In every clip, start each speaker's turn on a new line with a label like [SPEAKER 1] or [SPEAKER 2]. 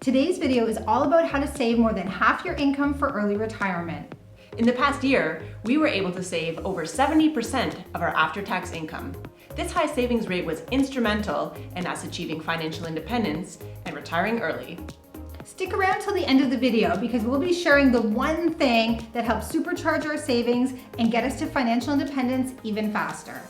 [SPEAKER 1] Today's video is all about how to save more than half your income for early retirement.
[SPEAKER 2] In the past year, we were able to save over 70% of our after-tax income. This high savings rate was instrumental in us achieving financial independence and retiring early.
[SPEAKER 1] Stick around till the end of the video because we'll be sharing the one thing that helps supercharge our savings and get us to financial independence even faster.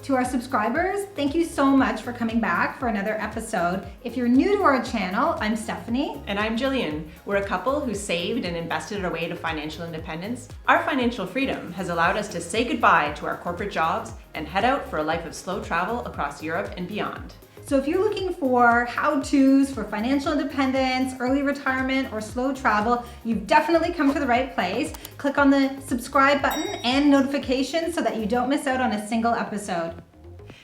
[SPEAKER 1] To our subscribers, thank you so much for coming back for another episode. If you're new to our channel, I'm Stephanie.
[SPEAKER 2] And I'm Gillian. We're a couple who saved and invested our way to financial independence. Our financial freedom has allowed us to say goodbye to our corporate jobs and head out for a life of slow travel across Europe and beyond.
[SPEAKER 1] So if you're looking for how-tos for financial independence, early retirement, or slow travel, you've definitely come to the right place. Click on the subscribe button and notifications so that you don't miss out on a single episode.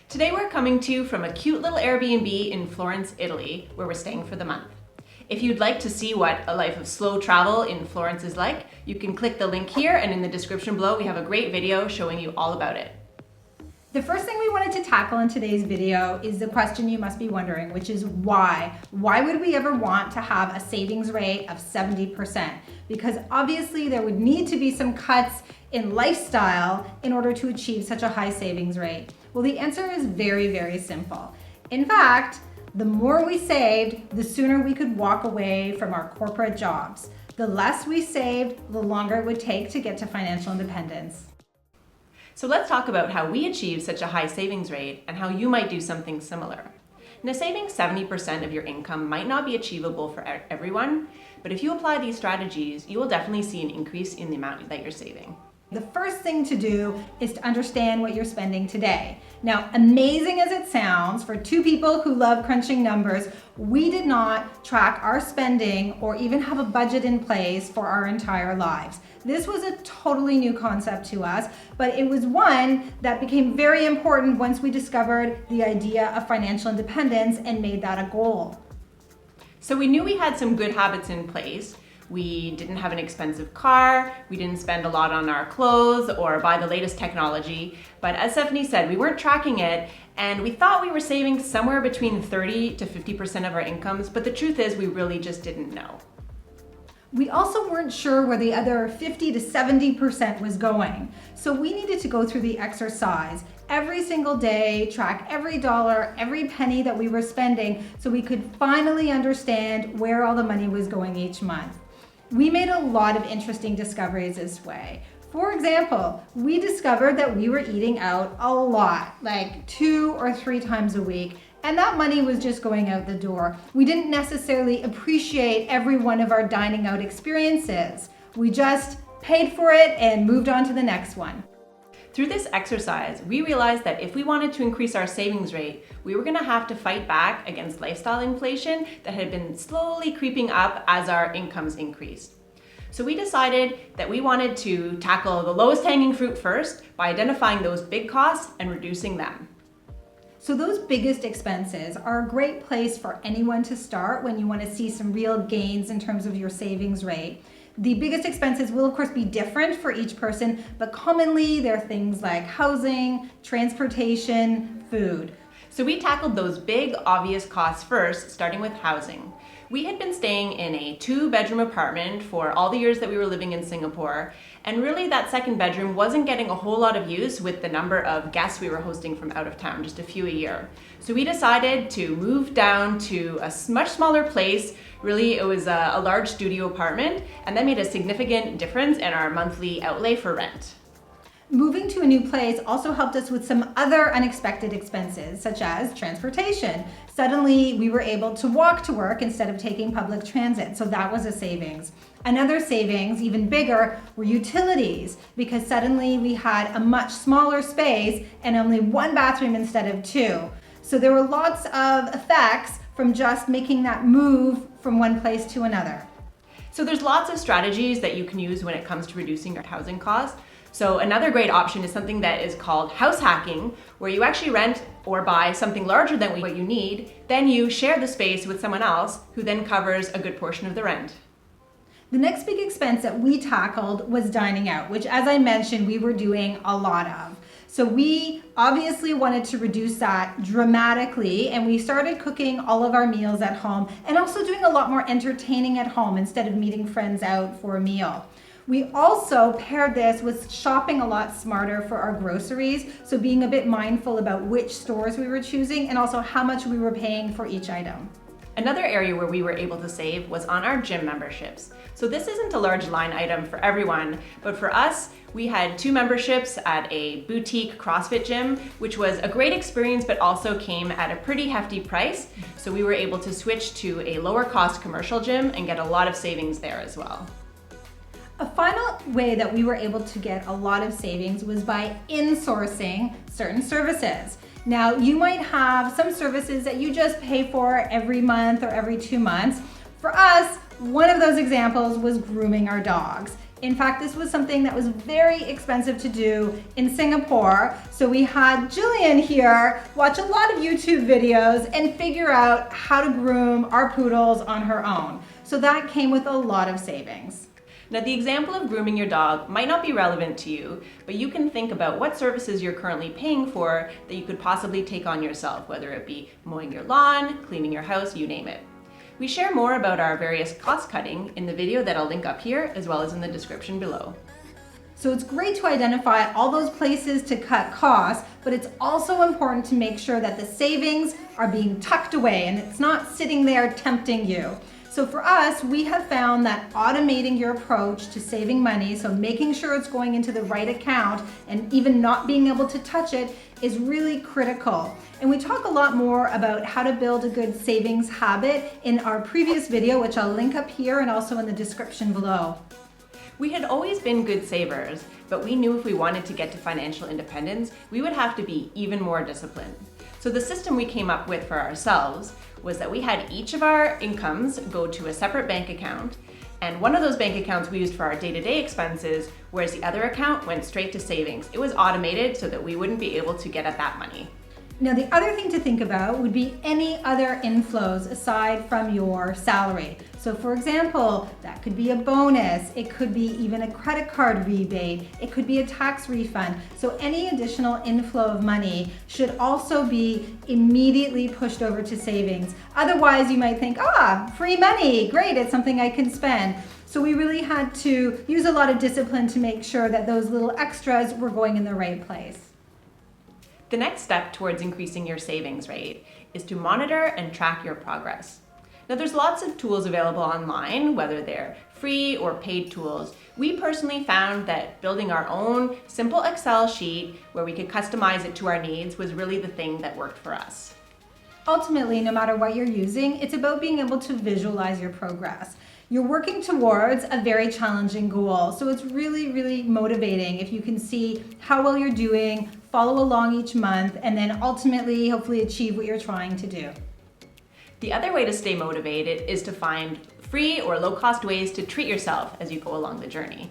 [SPEAKER 2] Today we're coming to you from a cute little Airbnb in Florence, Italy, where we're staying for the month. If you'd like to see what a life of slow travel in Florence is like, you can click the link here, and in the description below we have a great video showing you all about it.
[SPEAKER 1] The first thing we wanted to tackle in today's video is the question you must be wondering, which is why? Why would we ever want to have a savings rate of 70%? Because obviously there would need to be some cuts in lifestyle in order to achieve such a high savings rate. Well, the answer is very, very simple. In fact, the more we saved, the sooner we could walk away from our corporate jobs. The less we saved, the longer it would take to get to financial independence.
[SPEAKER 2] So let's talk about how we achieve such a high savings rate and how you might do something similar. Now, saving 70% of your income might not be achievable for everyone, but if you apply these strategies, you will definitely see an increase in the amount that you're saving.
[SPEAKER 1] The first thing to do is to understand what you're spending today. Now, amazing as it sounds, for two people who love crunching numbers, we did not track our spending or even have a budget in place for our entire lives. This was a totally new concept to us, but it was one that became very important once we discovered the idea of financial independence and made that a goal.
[SPEAKER 2] So we knew we had some good habits in place. We didn't have an expensive car, we didn't spend a lot on our clothes or buy the latest technology, but as Stephanie said, we weren't tracking it, and we thought we were saving somewhere between 30 to 50% of our incomes, but the truth is we really just didn't know.
[SPEAKER 1] We also weren't sure where the other 50 to 70% was going. So we needed to go through the exercise every single day, track every dollar, every penny that we were spending so we could finally understand where all the money was going each month. We made a lot of interesting discoveries this way. For example, we discovered that we were eating out a lot, like 2 or 3 times a week. And that money was just going out the door. We didn't necessarily appreciate every one of our dining out experiences. We just paid for it and moved on to the next one.
[SPEAKER 2] Through this exercise, we realized that if we wanted to increase our savings rate, we were going to have to fight back against lifestyle inflation that had been slowly creeping up as our incomes increased. So we decided that we wanted to tackle the lowest hanging fruit first by identifying those big costs and reducing them.
[SPEAKER 1] So those biggest expenses are a great place for anyone to start when you want to see some real gains in terms of your savings rate. The biggest expenses will of course be different for each person, but commonly they're things like housing, transportation, food.
[SPEAKER 2] So we tackled those big, obvious costs first, starting with housing. We had been staying in a 2-bedroom apartment for all the years that we were living in Singapore, and really that second bedroom wasn't getting a whole lot of use with the number of guests we were hosting from out of town, just a few a year. So we decided to move down to a much smaller place. Really, it was a large studio apartment, and that made a significant difference in our monthly outlay for rent.
[SPEAKER 1] Moving to a new place also helped us with some other unexpected expenses, such as transportation. Suddenly, we were able to walk to work instead of taking public transit, so that was a savings. Another savings, even bigger, were utilities, because suddenly we had a much smaller space and only 1 bathroom instead of 2. So there were lots of effects from just making that move from one place to another.
[SPEAKER 2] So there's lots of strategies that you can use when it comes to reducing your housing costs. So another great option is something that is called house hacking, where you actually rent or buy something larger than what you need, then you share the space with someone else who then covers a good portion of the rent.
[SPEAKER 1] The next big expense that we tackled was dining out, which as I mentioned, we were doing a lot of. So we obviously wanted to reduce that dramatically, and we started cooking all of our meals at home and also doing a lot more entertaining at home instead of meeting friends out for a meal. We also paired this with shopping a lot smarter for our groceries, so being a bit mindful about which stores we were choosing and also how much we were paying for each item.
[SPEAKER 2] Another area where we were able to save was on our gym memberships. So this isn't a large line item for everyone, but for us, we had 2 memberships at a boutique CrossFit gym, which was a great experience, but also came at a pretty hefty price. So we were able to switch to a lower cost commercial gym and get a lot of savings there as well.
[SPEAKER 1] A final way that we were able to get a lot of savings was by insourcing certain services. Now, you might have some services that you just pay for every month or every 2 months. For us, one of those examples was grooming our dogs. In fact, this was something that was very expensive to do in Singapore. So we had Gillian here watch a lot of YouTube videos and figure out how to groom our poodles on her own. So that came with a lot of savings.
[SPEAKER 2] Now, the example of grooming your dog might not be relevant to you, but you can think about what services you're currently paying for that you could possibly take on yourself, whether it be mowing your lawn, cleaning your house, you name it. We share more about our various cost cutting in the video that I'll link up here, as well as in the description below.
[SPEAKER 1] So it's great to identify all those places to cut costs, but it's also important to make sure that the savings are being tucked away and it's not sitting there tempting you. So for us, we have found that automating your approach to saving money, so making sure it's going into the right account and even not being able to touch it, is really critical. And we talk a lot more about how to build a good savings habit in our previous video, which I'll link up here and also in the description below.
[SPEAKER 2] We had always been good savers, but we knew if we wanted to get to financial independence, we would have to be even more disciplined. So the system we came up with for ourselves was that we had each of our incomes go to a separate bank account, and one of those bank accounts we used for our day-to-day expenses, whereas the other account went straight to savings. It was automated so that we wouldn't be able to get at that money.
[SPEAKER 1] Now, the other thing to think about would be any other inflows aside from your salary. So for example, that could be a bonus, it could be even a credit card rebate, it could be a tax refund. So any additional inflow of money should also be immediately pushed over to savings. Otherwise, you might think, free money, great, it's something I can spend. So we really had to use a lot of discipline to make sure that those little extras were going in the right place.
[SPEAKER 2] The next step towards increasing your savings rate is to monitor and track your progress. Now, there's lots of tools available online, whether they're free or paid tools. We personally found that building our own simple Excel sheet where we could customize it to our needs was really the thing that worked for us.
[SPEAKER 1] Ultimately, no matter what you're using, it's about being able to visualize your progress. You're working towards a very challenging goal, so it's really, really motivating if you can see how well you're doing, follow along each month, and then ultimately, hopefully achieve what you're trying to do.
[SPEAKER 2] The other way to stay motivated is to find free or low-cost ways to treat yourself as you go along the journey.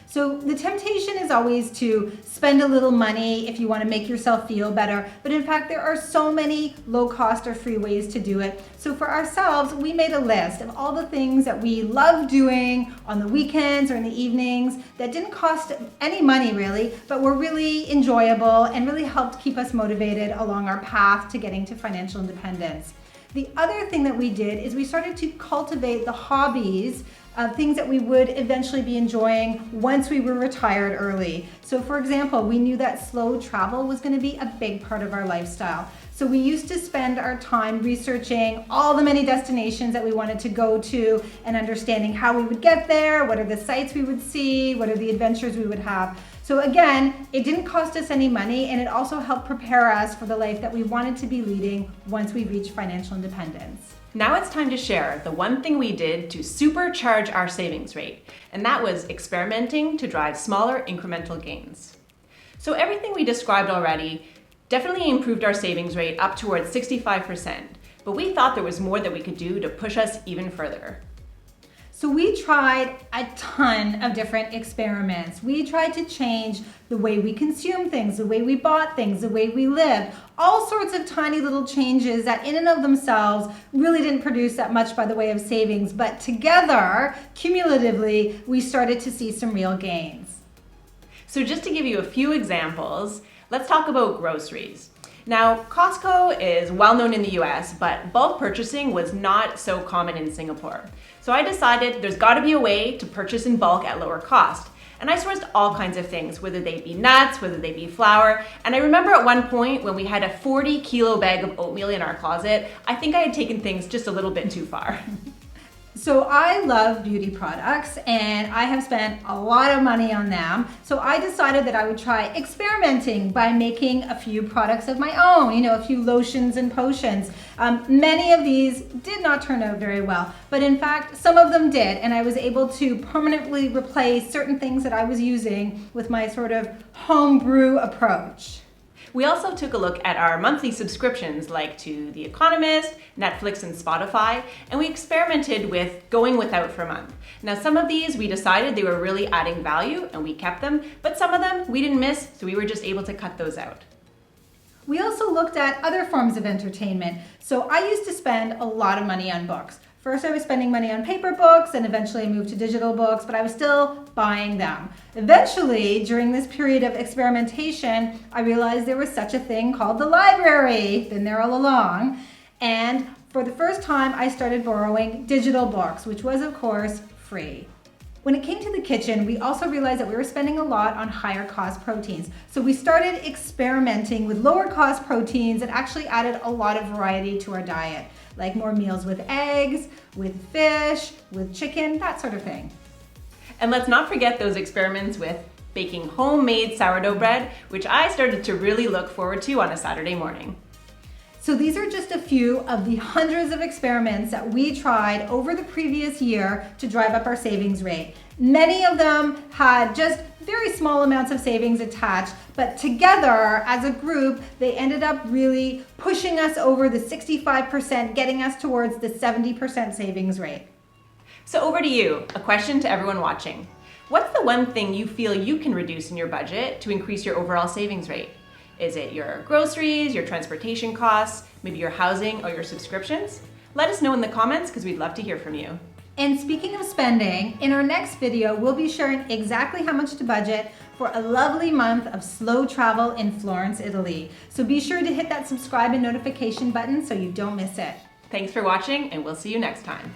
[SPEAKER 1] So the temptation is always to spend a little money if you want to make yourself feel better, but in fact there are so many low cost or free ways to do it. So for ourselves, we made a list of all the things that we love doing on the weekends or in the evenings that didn't cost any money really, but were really enjoyable and really helped keep us motivated along our path to getting to financial independence. The other thing that we did is we started to cultivate the hobbies of things that we would eventually be enjoying once we were retired early. So for example, we knew that slow travel was going to be a big part of our lifestyle. So we used to spend our time researching all the many destinations that we wanted to go to and understanding how we would get there, what are the sights we would see, what are the adventures we would have. So again, it didn't cost us any money and it also helped prepare us for the life that we wanted to be leading once we reached financial independence.
[SPEAKER 2] Now it's time to share the one thing we did to supercharge our savings rate, and that was experimenting to drive smaller incremental gains. So everything we described already definitely improved our savings rate up towards 65%, but we thought there was more that we could do to push us even further.
[SPEAKER 1] So we tried a ton of different experiments. We tried to change the way we consume things, the way we bought things, the way we lived, all sorts of tiny little changes that in and of themselves really didn't produce that much by the way of savings, but together, cumulatively, we started to see some real gains.
[SPEAKER 2] So just to give you a few examples, let's talk about groceries. Now, Costco is well known in the US, but bulk purchasing was not so common in Singapore. So I decided there's got to be a way to purchase in bulk at lower cost. And I sourced all kinds of things, whether they be nuts, whether they be flour. And I remember at one point when we had a 40-kilo bag of oatmeal in our closet, I think I had taken things just a little bit too far.
[SPEAKER 1] So I love beauty products and I have spent a lot of money on them. So I decided that I would try experimenting by making a few products of my own, a few lotions and potions. Many of these did not turn out very well, but in fact, some of them did. And I was able to permanently replace certain things that I was using with my sort of homebrew approach.
[SPEAKER 2] We also took a look at our monthly subscriptions like to The Economist, Netflix, and Spotify, and we experimented with going without for a month. Now some of these we decided they were really adding value and we kept them, but some of them we didn't miss, so we were just able to cut those out.
[SPEAKER 1] We also looked at other forms of entertainment. So I used to spend a lot of money on books. First I was spending money on paper books and eventually I moved to digital books, but I was still buying them. Eventually, during this period of experimentation, I realized there was such a thing called the library. Been there all along. And for the first time, I started borrowing digital books, which was of course free. When it came to the kitchen, we also realized that we were spending a lot on higher cost proteins. So we started experimenting with lower cost proteins and actually added a lot of variety to our diet, like more meals with eggs, with fish, with chicken, that sort of thing.
[SPEAKER 2] And let's not forget those experiments with baking homemade sourdough bread, which I started to really look forward to on a Saturday morning.
[SPEAKER 1] So these are just a few of the hundreds of experiments that we tried over the previous year to drive up our savings rate. Many of them had just very small amounts of savings attached, but together as a group, they ended up really pushing us over the 65%, getting us towards the 70% savings rate.
[SPEAKER 2] So over to you, a question to everyone watching. What's the one thing you feel you can reduce in your budget to increase your overall savings rate? Is it your groceries, your transportation costs, maybe your housing or your subscriptions? Let us know in the comments because we'd love to hear from you.
[SPEAKER 1] And speaking of spending, in our next video, we'll be sharing exactly how much to budget for a lovely month of slow travel in Florence, Italy. So be sure to hit that subscribe and notification button so you don't miss it.
[SPEAKER 2] Thanks for watching and we'll see you next time.